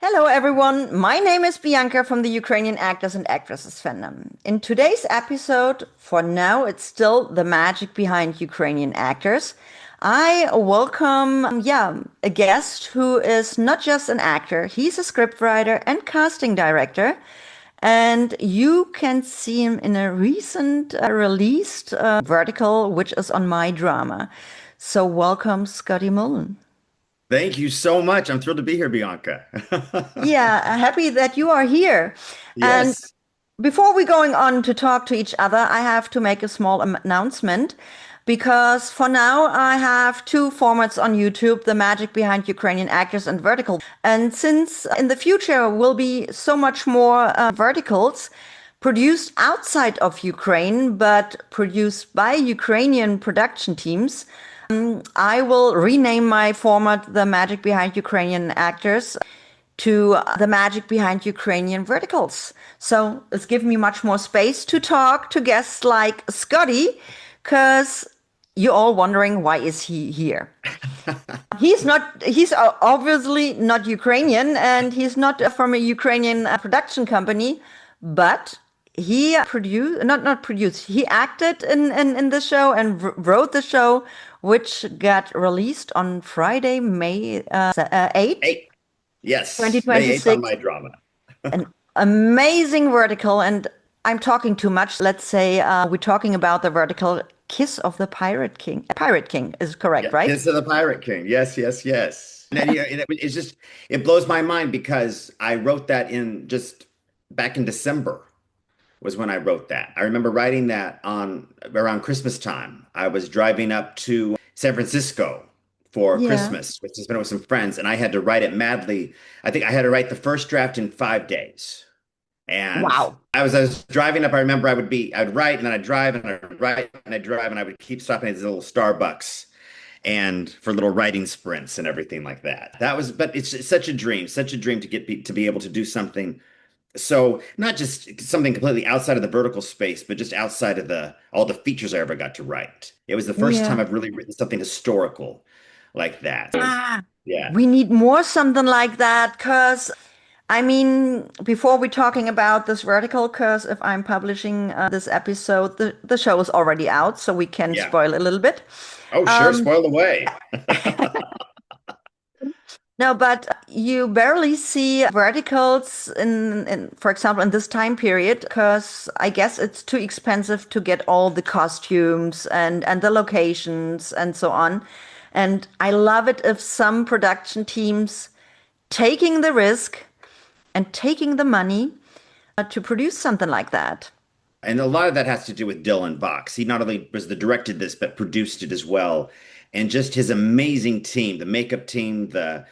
Hello, everyone. My name is Bianca from the Ukrainian Actors and Actresses fandom. In today's episode, for now, it's still the magic behind Ukrainian actors. I welcome, a guest who is not just an actor, he's a scriptwriter and casting director. And you can see him in a recent released vertical, which is on MyDrama. So welcome, Scotty Mullen. Thank you so much. I'm thrilled to be here, Bianca. Yeah, happy that you are here. And Yes. before we going on to talk to each other, I have to make a small announcement because for now I have two formats on YouTube, The Magic Behind Ukrainian Actors and Vertical. And since in the future will be so much more verticals produced outside of Ukraine, but produced by Ukrainian production teams, I will rename my format The Magic Behind Ukrainian Actors to The Magic Behind Ukrainian Verticals. So it's given me much more space to talk to guests like Scotty, because you're all wondering why is he here? He's obviously not Ukrainian and he's not from a Ukrainian production company, but he produced, not produced, he acted in the show and wrote the show, which got released on Friday, May 8th, Hey, yes, May 8th on 2026. my drama. An amazing vertical. And I'm talking too much. Let's say we're talking about the vertical Kiss of the Pirate King. Pirate King is Yeah, correct, right? Kiss of the Pirate King. Yes, yes, yes. And then, it's just it blows my mind because I wrote that in just back in December was when I wrote that. I remember writing that on around Christmas time. I was driving up to San Francisco for Yeah. Christmas, which has been with some friends, and I had to write it madly. I think I had to write the first draft in 5 days. And Wow. I was driving up. I remember I'd write and then I'd drive and I'd write and I'd drive and I would keep stopping at these little Starbucks and for little writing sprints and everything like that. But it's such a dream to to be able to do something. So not just something completely outside of the vertical space, but just outside of the all the features I ever got to write. It was the first time Yeah. I've really written something historical like that. Ah, Yeah. we need more something like that because I mean, before we're talking about this vertical, because if I'm publishing this episode, the show is already out, so we can Yeah. spoil a little bit. Oh, sure. Um, Spoil away. no, but you barely see verticals for example, in this time period, because I guess it's too expensive to get all the costumes and the locations and so on. And I love it if some production teams taking the risk and taking the money to produce something like that. And a lot of that has to do with Dylan Vox. He not only was the directed this, but produced it as well. And just his amazing team, the makeup team, the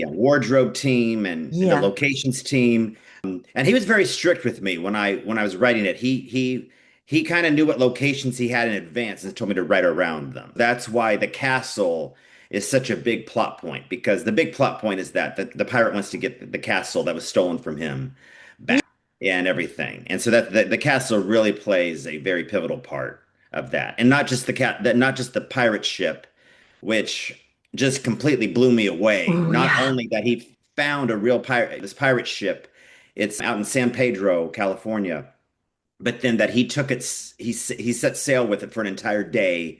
wardrobe team, and the Yeah. locations team. And he was very strict with me when I was writing it. He kind of knew what locations he had in advance and told me to write around them. That's why the castle is such a big plot point, because the big plot point is that the pirate wants to get the castle that was stolen from him back and everything. And so that the castle really plays a very pivotal part of that. And not just the pirate ship, which just completely blew me away. Oh, Not yeah. only that he found a real this pirate ship, it's out in San Pedro, California, but then that he took it, he set sail with it for an entire day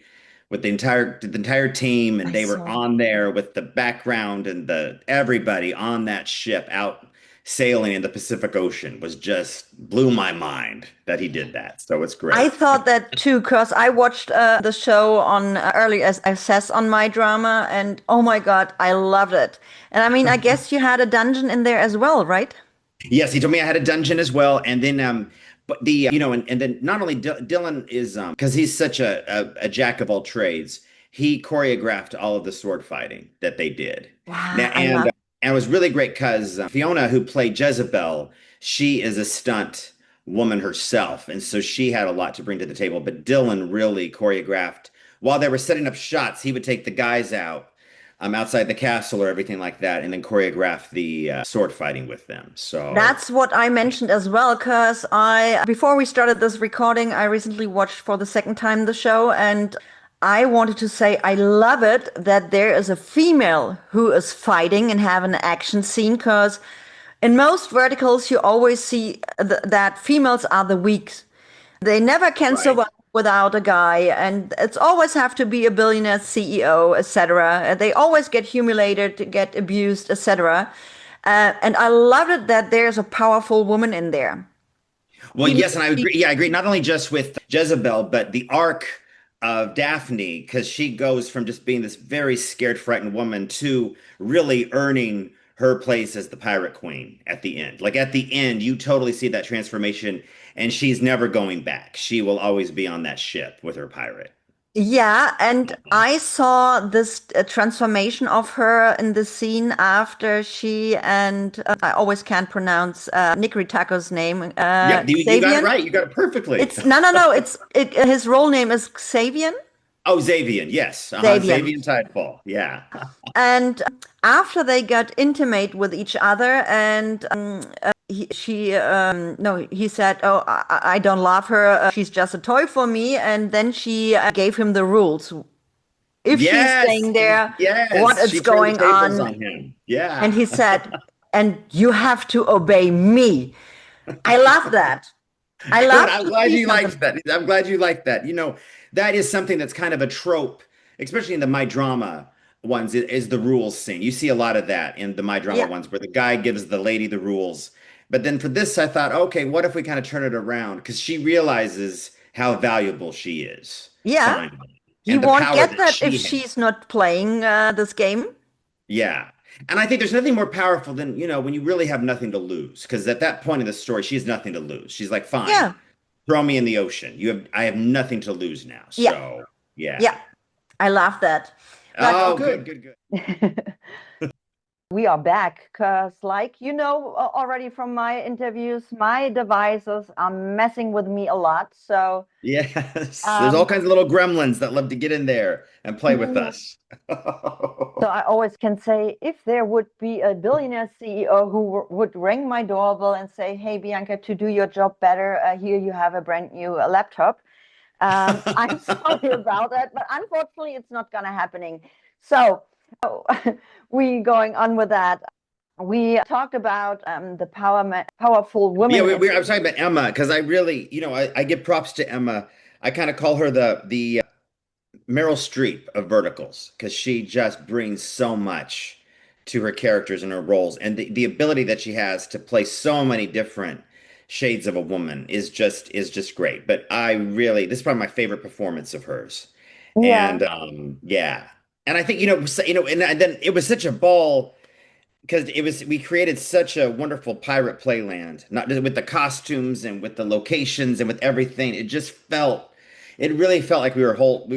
with the entire team, and I they were saw. on there with the background and the everybody on that ship out sailing in the Pacific Ocean was just blew my mind that he did that. So it's I great. thought that too, because I watched the show on early as access on my drama, and oh my God, I loved it. And I mean, I guess you had a dungeon in there as well, right? Yes, he told me I had a dungeon as well, and then but the and then not only Dylan is because he's such a jack of all trades, he choreographed all of the sword fighting that they did. Now Wow, I love. and it was really great because Fiona, who played Jezebel, she is a stunt woman herself, and so she had a lot to bring to the table. But Dylan really choreographed while they were setting up shots. He would take the guys out outside the castle or everything like that, and then choreograph the sword fighting with them. So That's what I mentioned as well, because before we started this recording, I recently watched for the second time the show, and I wanted to say I love it that there is a female who is fighting and have an action scene, because In most verticals, you always see that females are the weak. They never can Right. survive without a guy, and it's always have to be a billionaire CEO, etc. They always get humiliated, get abused, etc. And I love it that there's a powerful woman in there. Well, He, yes, and I agree. Yeah, I agree. Not only just with Jezebel, but the arc of Daphne, because she goes from just being this very scared, frightened woman to really earning her place as the pirate queen at the end. Like at the end, you totally see that transformation, and she's never going back. She will always be on that ship with her pirate. yeah, and I saw this transformation of her in the scene after she and I always can't pronounce Nick Ritaco's name, Yep, you got it Xavier. right. You got it perfectly. It's no. His role name is Xavier. Oh, Xavian, yes. Xavier. Xavian Tidefall. Yeah. And after they got intimate with each other, and no, he said, "Oh, I don't love her. She's just a toy for me." And then she gave him the rules. If she's Yes. staying there, what Yes. is She turned the going tables on? on him. Yeah. And he said, "And you have to obey me." I love that. I Good. love I'm to glad see you something. liked that. I'm glad you liked that. That is something that's kind of a trope, especially in the My Drama ones, is the rules scene. You see a lot of that in the My Drama Yeah, ones where the guy gives the lady the rules. But then for this, I thought, okay, what if we kind of turn it around? Because she realizes how valuable she is yeah. finally He and the won't power get that that if she has. she's not playing this game. Yeah. And I think there's nothing more powerful than, when you really have nothing to lose. Because at that point in the story, she has nothing to lose. She's like, fine, Yeah, throw me in the ocean. I have nothing to lose now. yeah, So, yeah. yeah. I love that. But Oh, okay. good, good, good. We are back because, like you know already from my interviews, my devices are messing with me a lot. So, Yes. There's all um, kinds of little gremlins that love to get in there and play with yeah. us. So I always can say, if there would be a billionaire CEO who would ring my doorbell and say, "Hey, Bianca, to do your job better, here you have a brand new laptop." I'm sorry about that, but unfortunately, it's not gonna happening. So we going on with that. We talked about the powerful Yeah, women in. I was talking about Emma because I really, I give props to Emma. I kind of call her the Meryl Streep of verticals because she just brings so much to her characters and her roles, and the ability that she has to play so many different shades of a woman is just great. But I really, this is probably my favorite performance of hers, Yeah, and yeah, and I think and then it was such a ball because we created such a wonderful pirate playland, not just with the costumes and with the locations and with everything. It really felt like we were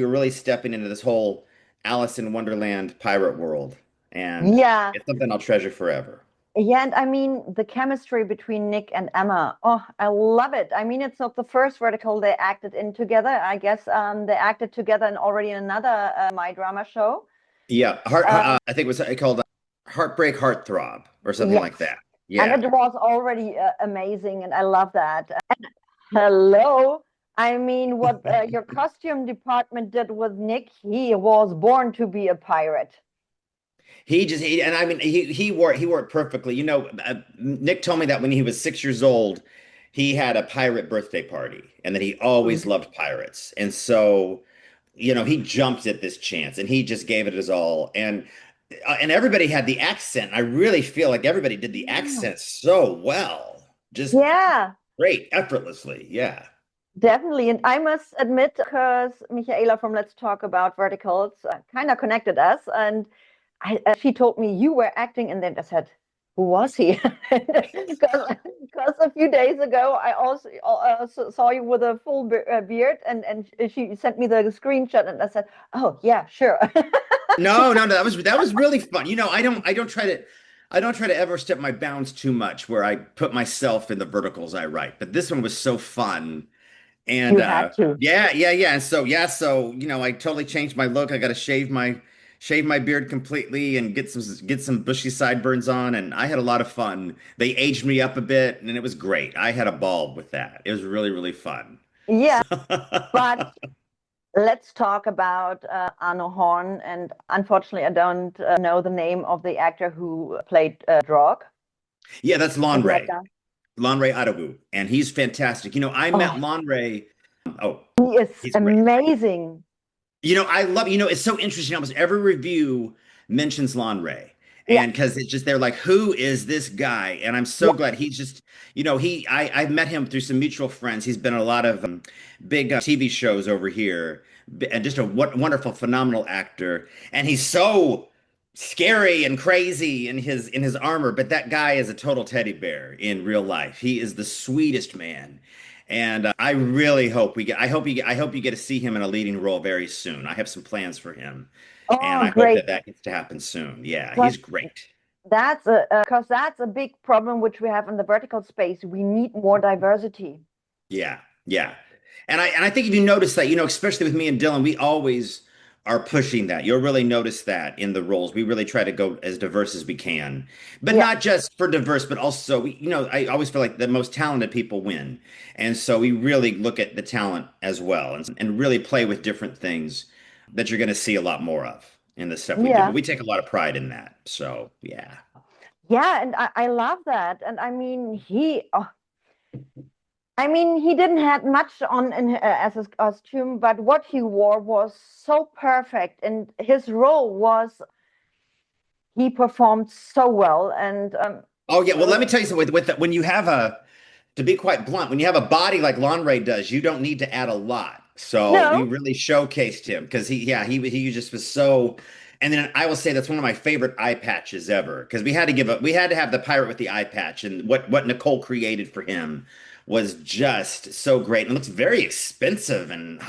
really stepping into this whole Alice in Wonderland pirate world, and yeah, it's something I'll treasure forever. yeah. And I mean, the chemistry between Nick and Emma. Oh, I love it. I mean, it's not the first vertical they acted in together. I guess they acted together in already another My Drama show. Yeah, Um, I think it was called Heartbreak Heartthrob or something yes, like that. and Yeah. it was already amazing, and I love that. Hello. I mean, what your costume department did with Nick, he was born to be a pirate. And I mean he wore it perfectly. Nick told me that when he was 6 years old, he had a pirate birthday party, and that he always Mhm. loved pirates. And so, he jumped at this chance, and he just gave it his all. And everybody had the accent. I really feel like everybody did the Yeah. accent so well, just Yeah, great, effortlessly. Yeah. definitely. And I must admit, because Michaela from Let's Talk About Verticals kind of connected us, and she told me you were acting, and then I said, "Who was he?" Because a few days ago, I also saw you with a full beard, and she sent me the screenshot, and I said, "Oh yeah, sure." No, no, no. That was really fun. I don't try to ever step my bounds too much where I put myself in the verticals I write. But this one was so fun. And You had to. yeah, yeah, yeah. And so I totally changed my look. I got to shave my beard completely and get some bushy sideburns on, and I had a lot of fun. They aged me up a bit, and it was great. I had a ball with that. It was really, really fun. Yeah, So but let's talk about Arno Horn. And unfortunately, I don't know the name of the actor who played Drog. Yeah, that's Is Lon that Ray. guy? Lon Ray Adobu, and he's fantastic. I met Oh, Lon Ray. Oh, he is he's great. amazing. I love, it's so interesting. Almost every review mentions Lon Ray. Yeah, And because it's just, they're like, who is this guy? And I'm yeah, so glad he's just, I've met him through some mutual friends. He's been in a lot of big TV shows over here and just a wonderful, phenomenal actor. And he's so scary and crazy in his armor, but that guy is a total teddy bear in real life. He is the sweetest man. And I really hope we get. I hope you get to see him in a leading role very soon. I have some plans for him, and Oh, I hope great. that gets to happen soon. Yeah, Because he's great. that's a big problem which we have in the vertical space. We need more diversity. Yeah, yeah. And I think if you notice that, especially with me and Dylan, we always are pushing that. You'll really notice that in the roles. We really try to go as diverse as we can. But Yeah, not just for diverse, but also I always feel like the most talented people win. And so we really look at the talent as well and really play with different things that you're going to see a lot more of in the stuff we do. But yeah, we take a lot of pride in that. So, yeah. yeah, and I love that. And I mean, he didn't have much on as his costume, but what he wore was so perfect, and his role was he performed so well. And Oh yeah, well uh, let me tell you something when you have to be quite blunt, when you have a body like Lon Ray does, you don't need to add a lot. So we no, really showcased him because he just was so. And then I will say that's one of my favorite eye patches ever because we had to have the pirate with the eye patch, and what Nicole created for him was just so great and it looks very expensive and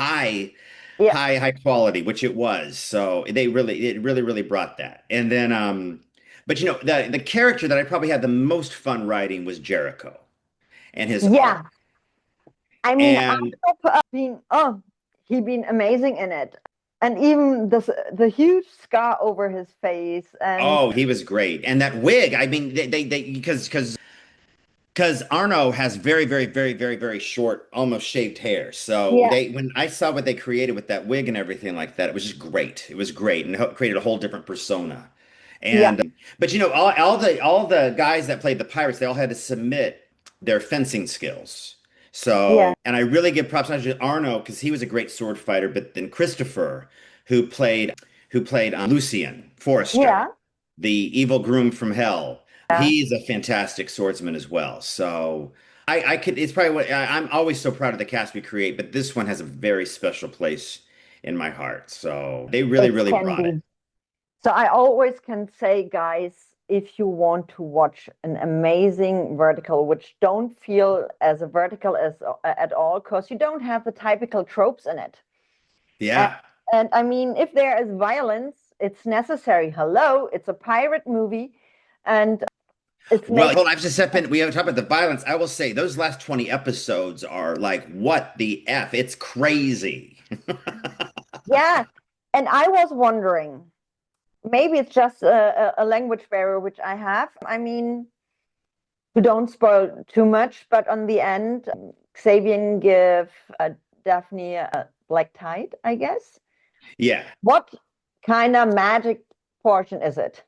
yeah, high quality, which it was. So it really brought that. And then but the character that I probably had the most fun writing was Jericho and his yeah. arc. I mean, And he been amazing in it, and even the huge scar over his face, and oh, he was great. And that wig, I mean, they because Arno has very short, almost shaved hair. So yeah, when I saw what they created with that wig and everything like that, it was just great. It was great and it created a whole different persona. yeah, And but all the guys that played the pirates, they all had to submit their fencing skills. yeah, And I really give props not to Arno because he was a great sword fighter, but then Christopher, who played Lucian yeah, Forrester, the evil groom from hell. yeah. He's a fantastic swordsman as well. So I could it's probably I'm always so proud of the cast we create, but this one has a very special place in my heart. So they It really can brought it. be. So I always can say, guys, if you want to watch an amazing vertical, which don't feel as a vertical as at all, because you don't have the typical tropes in it. And, Yeah. and I mean, if there is violence, it's necessary. Hello, it's a pirate movie, and it's Well, make hold on, I've just stepped in. We haven't talked about the violence. I will say those last 20 episodes are like, what the F? It's crazy. yeah. And I was wondering, maybe it's just a language barrier which I have. I mean, you don't spoil too much, but on the end, Xavier give Daphne a black tide, I guess. Yeah. What kind of magic portion is it?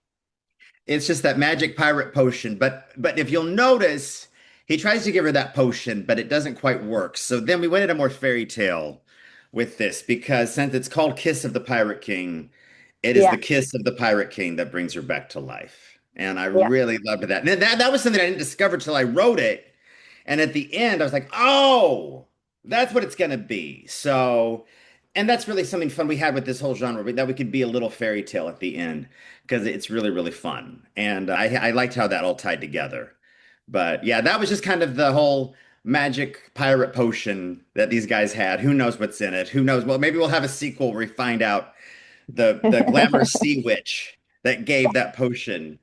It's just that magic pirate potion. But if you'll notice, he tries to give her that potion, but it doesn't quite work. So then we went into more fairy tale with this because since it's called Kiss of the Pirate King, it is Yeah, the kiss of the Pirate King that brings her back to life. And I yeah, really loved that. And that was something I didn't discover till I wrote it. And at the end, I was like, oh, that's what it's going to be. So, and that's really something fun we had with this whole genre, that we could be a little fairy tale at the end because it's really fun. And I liked how that all tied together. But yeah, that was just kind of the whole magic pirate potion that these guys had. Who knows what's in it? Who knows? Well, maybe we'll have a sequel where we find out the glamorous sea witch that gave that potion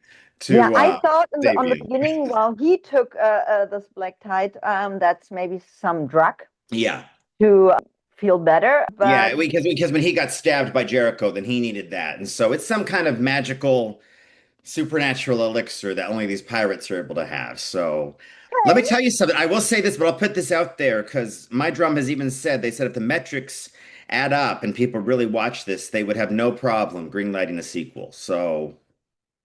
yeah. to I thought in on the Xavier. beginning, while he took this black tide, that's maybe some drug Yeah. to feel better. Yeah, But because when he got stabbed by Jericho, then he needed that. And so it's some kind of magical supernatural elixir that only these pirates are able to have. So let me okay, tell you something. I will say this, but I'll put this out there because MyDrama has even said they said if the metrics add up and people really watch this, they would have no problem greenlighting a sequel. So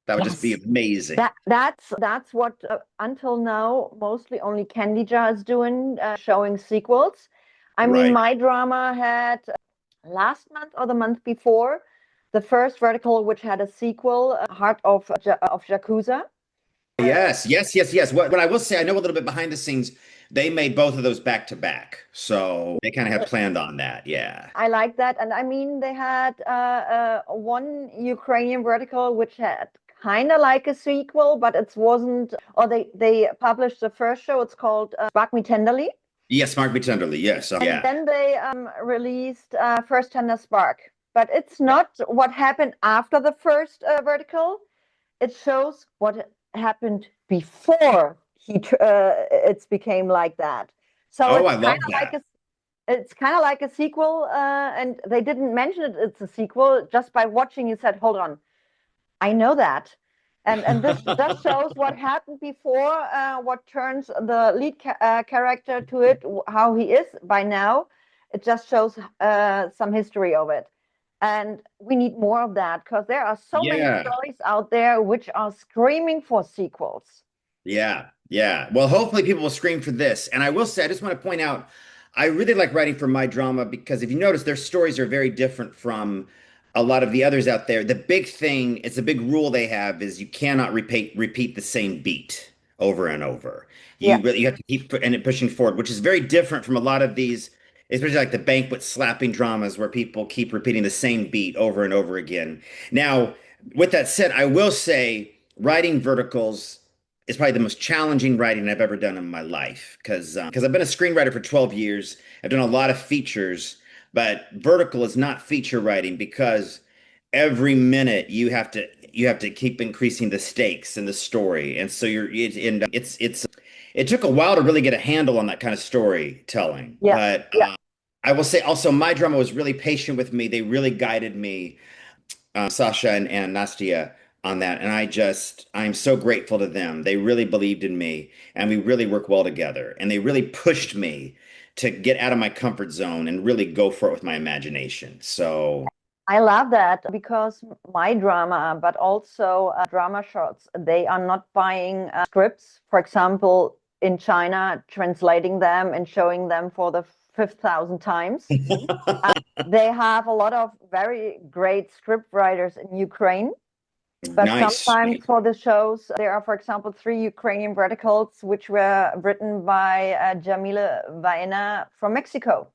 That would just be Yes. amazing. That's what until now mostly only Candy Jar is doing, showing sequels. I mean, Right. my drama had last month or the month before the first vertical, which had a sequel, Heart of Yakuza. Yes, yes, yes, yes. What I will say, I know a little bit behind the scenes. They made both of those back to back, so they kind of had planned on that. Yeah. I like that, and I mean they had one Ukrainian vertical which had kind of like a sequel, but it wasn't. Or they published the first show. It's called Spark Me Tenderly. Yes, Mark Me Tenderly. Yes. And Yeah. then they released First Tender Spark. But it's not what happened after the first vertical. It shows what happened before it became like that. So Oh, I love that. it's kind of like a sequel, and they didn't mention it. It's a sequel just by watching. You said, "Hold on, I know that," and this just shows what happened before, what turns the lead character to it, how he is by now. It just shows some history of it, and we need more of that because there are so many Yeah. stories out there which are screaming for sequels. Yeah, yeah. Well, hopefully people will scream for this. And I will say, I just want to point out, I really like writing for my drama because if you notice, their stories are very different from a lot of the others out there. The big thing, it's a big rule they have is you cannot repeat the same beat over and over. Yeah, You have to keep pushing forward, which is very different from a lot of these, especially like the banquet slapping dramas where people keep repeating the same beat over and over again. Now, with that said, I will say writing verticals is probably the most challenging writing I've ever done in my life because I've been a screenwriter for 12 years. I've done a lot of features, but vertical is not feature writing because every minute you have to keep increasing the stakes in the story, and so it took a while to really get a handle on that kind of storytelling. yeah, But I will say also, my drama was really patient with me. They really guided me, Sasha and Nastia, on that. And I'm so grateful to them. They really believed in me and we really work well together. And they really pushed me to get out of my comfort zone and really go for it with my imagination. So, I love that because my drama, but also drama shots, they are not buying scripts, for example, in China, translating them and showing them for the 5,000 times. They have a lot of very great script writers in Ukraine, but nice. sometimes for the shows, there are, for example, three Ukrainian verticals which were written by Jamila Vaina from Mexico.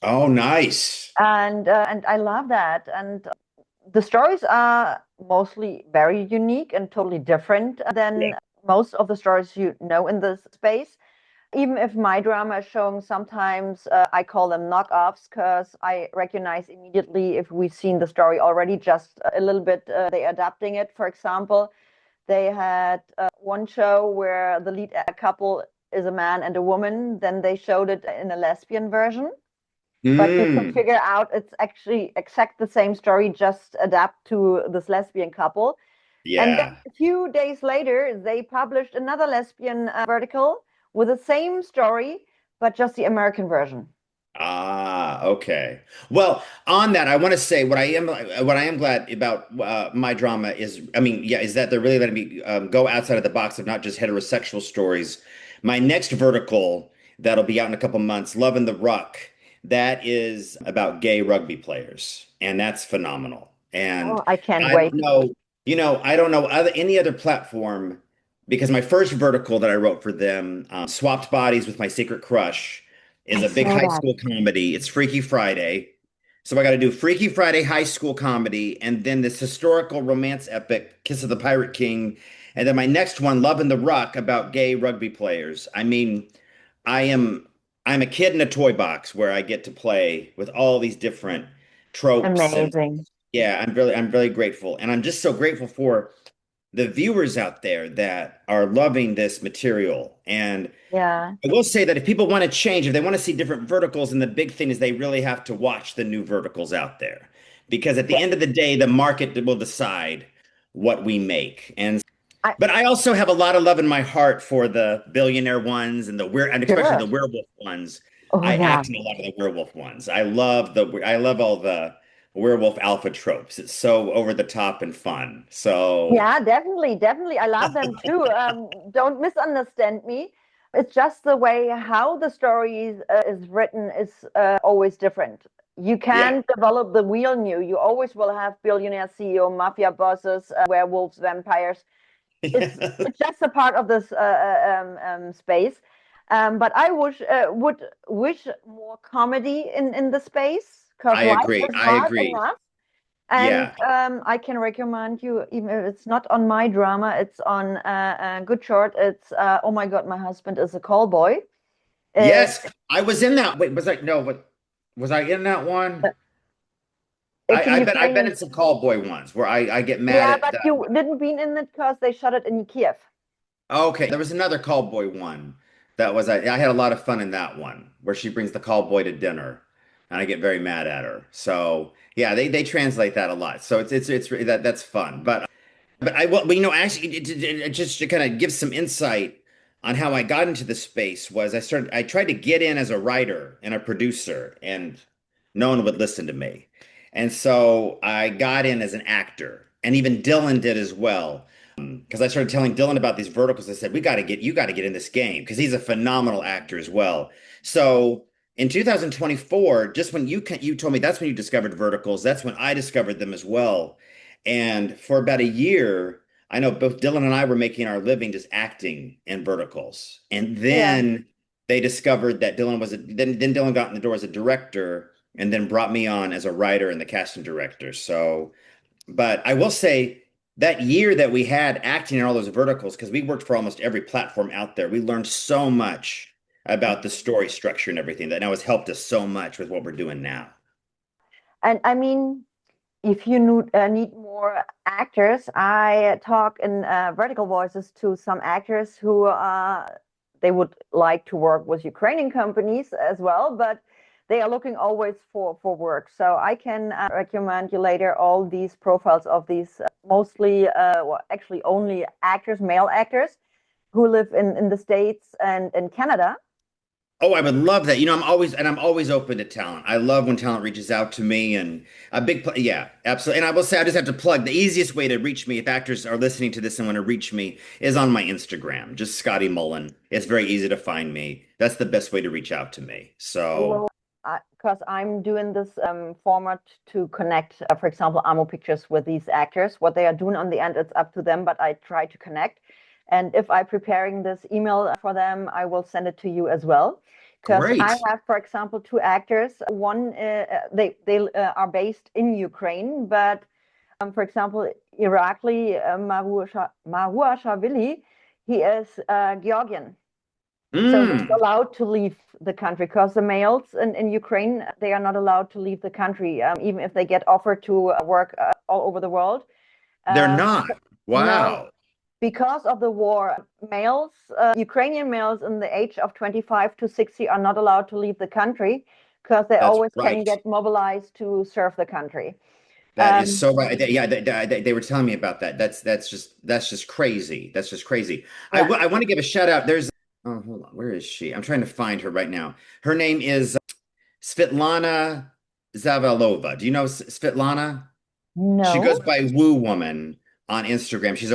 Oh, nice. And I love that. And the stories are mostly very unique and totally different Yeah. than most of the stories you know in this space. Even if my drama is showing sometimes, I call them knockoffs because I recognize immediately if we've seen the story already, just a little bit, they adapting it. For example, they had one show where the lead couple is a man and a woman. Then they showed it in a lesbian version, but you could Mm, figure out it's actually exact the same story, just adapt to this lesbian couple. And then yeah. a few days later, they published another lesbian vertical with the same story, but just the American version. Ah, okay. Well, on that, I want to say what I am glad about my drama is, I mean, yeah, is that they're really letting me go outside of the box of not just heterosexual stories. My next vertical that'll be out in a couple months, Love in the Ruck, that is about gay rugby players, and that's phenomenal. And Oh, I can't I don't wait. know, I don't know any other platform because my first vertical that I wrote for them, Swapped Bodies with My Secret Crush, is I a big saw high that. school comedy. It's Freaky Friday. So I got to do Freaky Friday high school comedy and then this historical romance epic, Kiss of the Pirate King. And then my next one, Love in the Ruck, about gay rugby players. I mean, I am I'm a kid in a toy box where I get to play with all these different tropes and Amazing. yeah, I'm really grateful. And I'm just so grateful for the viewers out there that are loving this material. And Yeah. I will say that if people want to change, if they want to see different verticals, and the big thing is they really have to watch the new verticals out there. Because at the Yeah. end of the day, the market will decide what we make. And I but I also have a lot of love in my heart for the billionaire ones and and especially sure. the werewolf ones. Oh I yeah. act in a lot of the werewolf ones. I love all the werewolf alpha tropes. It's so over the top and fun. So Yeah, definitely, definitely. I love them too. Don't misunderstand me. It's just the way how the story is written is always different. You yeah. can't develop the wheel new. You always will have billionaire CEO, mafia bosses, werewolves, vampires. It's just a part of this space. But I would wish more comedy in the space because I life agree. is I hard agree. enough. And Yeah. I can recommend you, even if it's not on MyDrama, it's on Good Short. It's Oh my God, my husband is a call boy. Uh, Yes, I was in that. Wait, was I no, what was I in that one? it's a I've been Ukrainian. in some call boy ones where I get mad Yeah, at but the you didn't been in it because they shot it in Kiev. okay, there was another call boy one that was I had a lot of fun in that one where she brings the call boy to dinner and I get very mad at her. So yeah, they translate that a lot. So it's that's fun. But I well, actually, just to kind of give some insight on how I got into the space was I tried to get in as a writer and a producer, and no one would listen to me. And so I got in as an actor, and even Dylan did as well. Because I started telling Dylan about these verticals. I said, you got to get in this game because he's a phenomenal actor as well. So in 2024, just when you told me that's when you discovered verticals, that's when I discovered them as well. And for about a year, I know both Dylan and I were making our living just acting in verticals. And Yeah. then they discovered that then Dylan got in the door as a director and then brought me on as a writer and the casting director. So, but I will say that year that we had acting in all those verticals, because we worked for almost every platform out there, we learned so much about the story structure and everything that now has helped us so much with what we're doing now. And I mean, if you need more actors, I talk in vertical voices to some actors who they would like to work with Ukrainian companies as well, but they are looking always for work. So I can recommend you later all these profiles of these mostly, well, actually only actors, male actors who live in the States and in Canada. Oh, I would love that. I'm always open to talent. I love when talent reaches out to me and yeah, absolutely. And I will say, I just have to plug the easiest way to reach me if actors are listening to this and want to reach me is on my Instagram, just Scotty Mullen. It's very easy to find me. That's the best way to reach out to me. So, Well, because I'm doing this format to connect, for example, Amo Pictures with these actors. What they are doing on the end, it's up to them, but I try to connect. And if I'm preparing this email for them, I will send it to you as well. Because I great. have, for example, two actors. One, they are based in Ukraine, but for example, Irakli Mahuashvili, he is Georgian. So he's Mm, allowed to leave the country because the males in Ukraine, they are not allowed to leave the country, even if they get offered to work all over the world. they're Uh, not. no, Wow. because of the war, males, Ukrainian males in the age of 25 to 60 are not allowed to leave the country because they That's always can right. get mobilized to serve the country. That is Um, so right. Yeah, they were telling me about that. That's just crazy. That's just crazy. yeah, I want to give a shout out. There's oh, hold on. Where is she? I'm trying to find her right now. Her name is Svetlana Zavalova. Do you know Svetlana? She goes no. by Woo Woman on Instagram. She's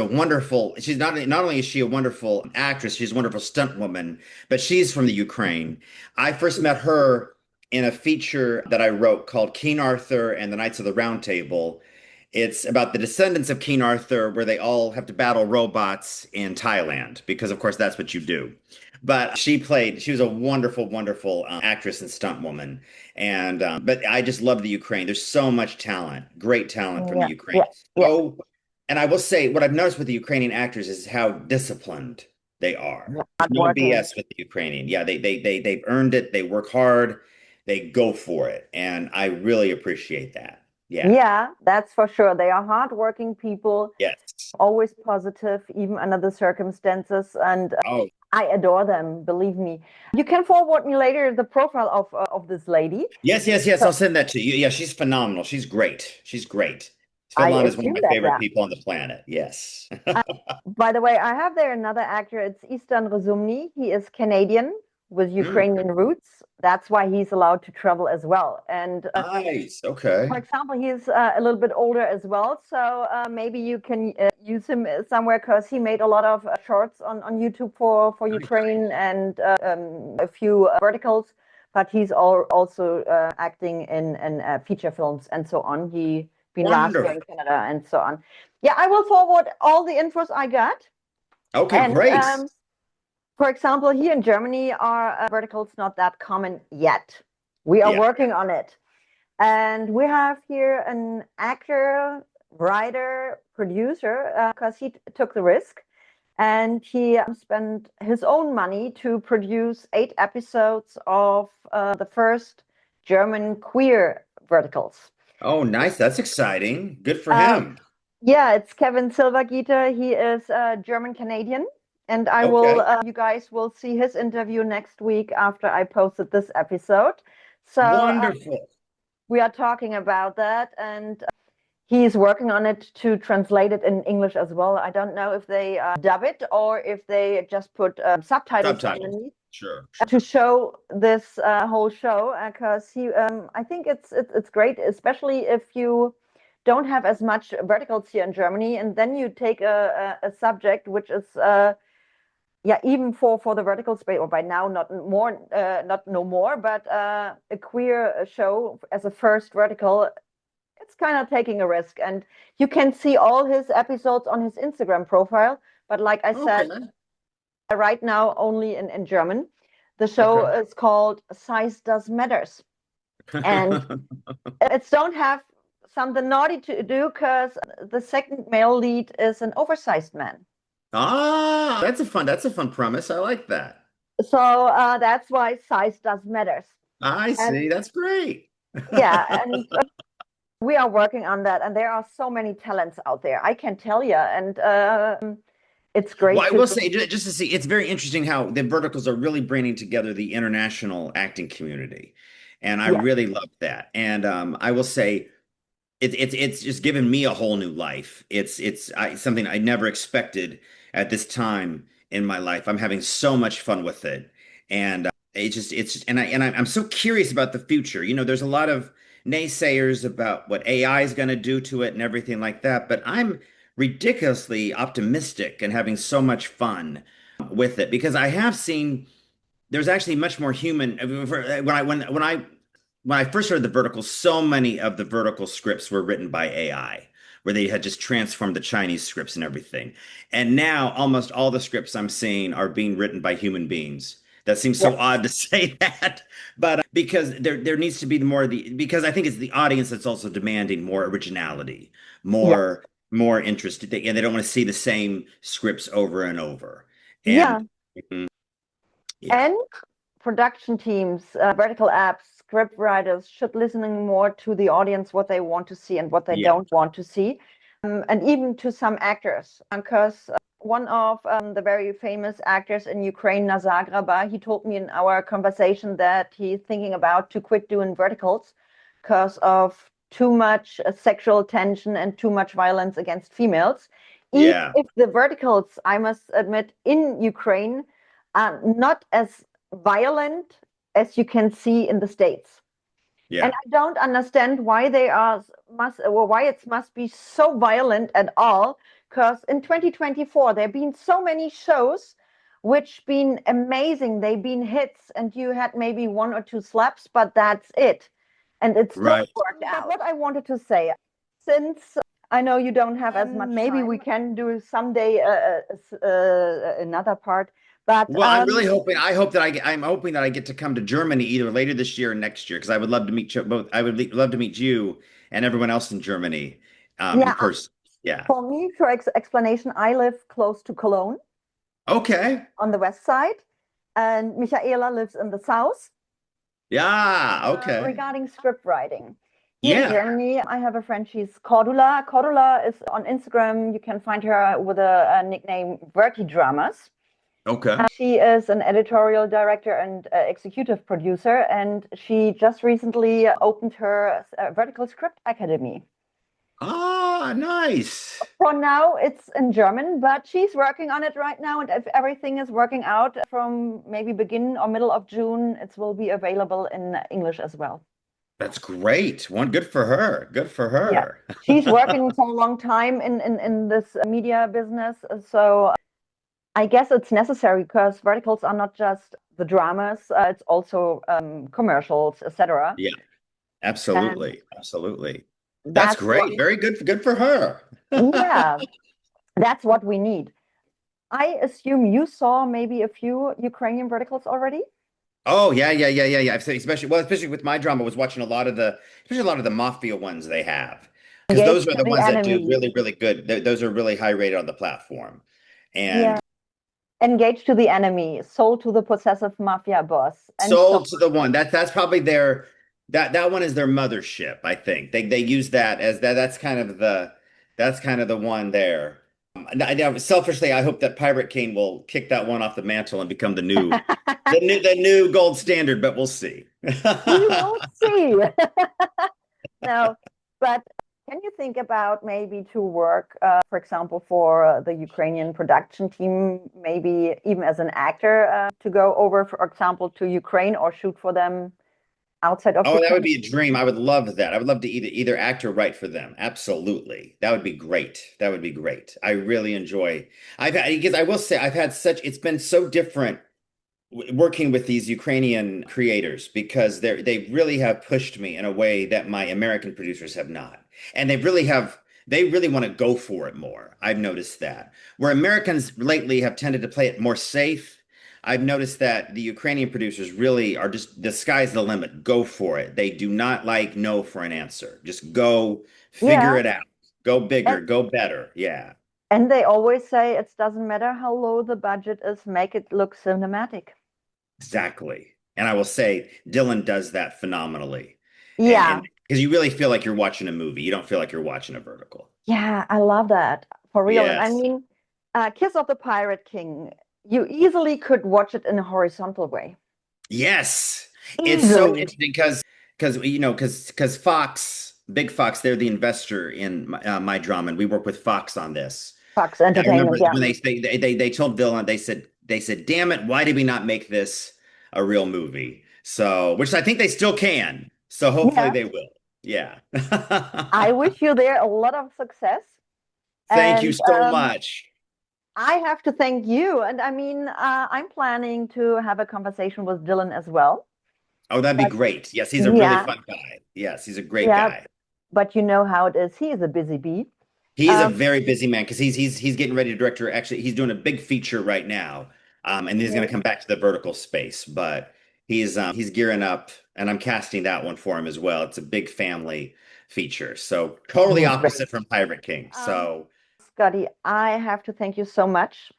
not only is she a wonderful actress, she's a wonderful stunt woman, but she's from the Ukraine. I first met her in a feature that I wrote called King Arthur and the Knights of the Round Table. It's about the descendants of King Arthur, where they all have to battle robots in Thailand, because of course that's what you do. But she was a wonderful, wonderful actress and stunt woman. And but I just love the Ukraine. There's so much talent, great talent from the Yeah, yeah, Ukraine. yeah. Oh, and I will say what I've noticed with the Ukrainian actors is how disciplined they are. There's no Hardworking. BS with the Ukrainian. Yeah, they've earned it. They work hard. They go for it, and I really appreciate that. Yeah. Yeah, that's for sure. They are hardworking people, Yes. always positive, even under the circumstances. And Oh, I adore them, believe me. You can forward me later the profile of this lady. yes, yes, yes. So I'll send that to you. Yeah, she's phenomenal. She's great. She's great. I Philon is one of assume my that, favorite yeah. people on the planet. Yes. By the way, I have there another actor. It's Eastern Razumny. He is Canadian. with Mm, Ukrainian roots. That's why he's allowed to travel as well. And nice. for Okay. example, he's a little bit older as well, so maybe you can use him somewhere because he made a lot of shorts on YouTube for Nice. Ukraine and a few verticals. But he's also acting in feature films and so on. He been last year Wonderful. in Canada and so on. Yeah, I will forward all the infos I got. Okay, And great. for example, here in Germany, are verticals not that common yet. We are Yeah. working on it. And we have here an actor, writer, producer, because he took the risk and he spent his own money to produce 8 episodes of the first German queer verticals. Oh, nice. That's exciting. Good for Uh, him. yeah, it's Kevin Silvergieter. He is German Canadian. And I will, Okay. you guys will see his interview next week after I posted this episode. So Wonderful. we are talking about that, and he's working on it to translate it in English as well. I don't know if they dub it or if they just put subtitles Subtitles. underneath Sure. to show this whole show. Because I think it's great, especially if you don't have as much verticals here in Germany, and then you take a subject which is yeah, even for the vertical space, or by now not more, not no more, but a queer show as a first vertical, it's kind of taking a risk. And you can see all his episodes on his Instagram profile. But like I said, Okay. right now only in German. The show Okay. is called Size Does Matters. And it's don't have something naughty to do because the second male lead is an oversized man. Ah, that's a fun premise. I like that. So that's why size does matters. I And see. That's great. yeah, and we are working on that. And there are so many talents out there, I can tell you. And it's Well, great I to. will say, just to see, it's very interesting how the verticals are really bringing together the international acting community, and I Yeah, really love that. And I will say, it's just given me a whole new life. Something I never expected at this time in my life. I'm having so much fun with it, and I'm so curious about the future. You know, there's a lot of naysayers about what AI is going to do to it and everything like that, but I'm ridiculously optimistic and having so much fun with it because I have seen there's actually much more human when I first heard the vertical, so many of the vertical scripts were written by AI, where they had just transformed the Chinese scripts and everything. And now almost all the scripts I'm seeing are being written by human beings. That seems so yes, odd to say that, but because there needs to be because I think it's the audience that's also demanding more originality, yeah, more interest, and they don't want to see the same scripts over and over. yeah. And mhm, yeah, And production teams, vertical apps, script writers should listening more to the audience, what they want to see and what they yeah, don't want to see, and even to some actors. Because one of the very famous actors in Ukraine, Nazar Graba, he told me in our conversation that he's thinking about to quit doing verticals because of too much sexual tension and too much violence against females. Even yeah, if the verticals, I must admit, in Ukraine are not as violent as you can see in the States. And yeah. I don't understand why they are must or why it must be so violent at all. Because in 2024 there have been so many shows which been amazing. They've been hits, and you had maybe one or two slaps, but that's it. And it still Right. worked out. But what I wanted to say, since I know you don't have as much maybe time, we can do someday another part. But Well, I'm really hoping. I'm hoping that I get to come to Germany either later this year or next year because I would love to meet you both. I would love to meet you and everyone else in Germany, in yeah, person. Yeah. for me, for explanation, I live close to Cologne Okay. on the west side, and Michaela lives in the south. Yeah. Okay. Regarding script writing, here in Yeah. Germany, I have a friend. She's Cordula. Cordula is on Instagram. You can find her with a nickname Verti Dramas. Okay. She is an editorial director and executive producer, and she just recently opened her Vertical Script Academy. Ah, Ah, nice. For now, it's in German, but she's working on it right now. And if everything is working out from maybe beginning or middle of June, it will be available in English as well. That's great. One, good for her. Good for Yeah. her. She's working for a long time in this media business. So I guess it's necessary because verticals are not just the dramas, it's also commercials, etc. Yeah, And absolutely. Absolutely. That's that's what, great. Very good. Good for her. yeah, that's what we need. I assume you saw maybe a few Ukrainian verticals already? Oh yeah, yeah, yeah, yeah, yeah. I've seen, especially with my drama, I was watching a lot of especially a lot of the mafia ones they have, because those Engaged are to the the ones that do enemy. really, really good. Those are really high rated on the platform, Yeah. and Engaged to the enemy, sold to the possessive mafia boss, and so sold to the one that's probably their that one is their mothership. I think they use that as that's kind of the one there. Selfishly, I hope that Pirate King will kick that one off the mantle and become the new gold standard, but we'll see. we will see. No, but can you think about maybe to work, for example, for the Ukrainian production team, maybe even as an actor, to go over, for example, to Ukraine or shoot for them outside of Oh, that would Ukraine? be a dream. I would love that. I would love to either act or write for them. Absolutely. That would be great. That would be great. I really enjoy. Because I will say I've had it's been so different working with these Ukrainian creators because they really have pushed me in a way that my American producers have not. And they really want to go for it more. I've noticed that. Where Americans lately have tended to play it more safe, I've noticed that the Ukrainian producers really are just the sky's the limit. Go for it. They do not like no for an answer. Just go figure Yeah, it out. Go bigger, and go better. Yeah. they always say it doesn't matter how low the budget is, make it look cinematic. Exactly. And I will say Dylan does that phenomenally. And Yeah, because you really feel like you're watching a movie. You don't feel like you're watching a vertical. yeah, I love that for real. And I Yes. mean, Kiss of the Pirate King, you easily could watch it in a horizontal way. Yes. It's so Easily. interesting because Fox, Big Fox, they're the investor in my drama, and we work with Fox on this. Fox And I remember Entertainment, yeah. when they told Dylan, they said, "Damn it, why did we not make this a real movie?" So, which I think they still can. So hopefully Yeah. they will. Yeah. I wish you there a lot of success. Thank you And so much. I have to thank you. And I mean, I'm planning to have a conversation with Dylan as well. Oh, that'd be But great. Yes, he's a really yeah, fun guy. Yes, he's a great yeah. guy. But you know how it is. He is a busy bee. He is a Um, very busy man because he's getting ready to direct her. Actually, he's doing a big feature right now, and he's going to come back to the vertical space. But he's gearing up, and I'm casting that one for him as well. It's a big family feature, so totally opposite great. from Pirate King. Um, So Scotty, I have to thank you so much.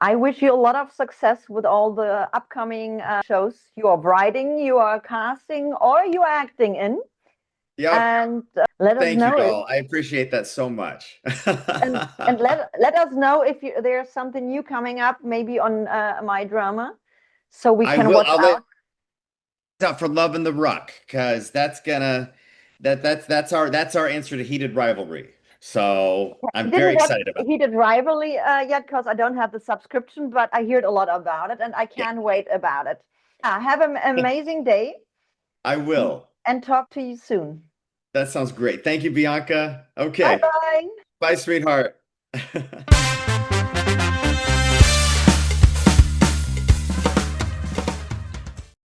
I wish you a lot of success with all the upcoming shows you are writing, you are casting, or you are acting in. yep. And let us Thank you know if all. I appreciate that so much. and let us know if there's something new coming up, maybe on MyDrama, so we I can will. watch I'll let out. out for Love in the Ruck because that's our answer to Heated Rivalry. So I I'm didn't very watch excited about Heated Rivalry yet because I don't have the subscription, but I heard a lot about it, and I it. can't wait about it. Have an Yeah, amazing day, I will. and talk to you soon. That sounds great. Thank you, Bianca. Bye Okay. bye. Bye, sweetheart.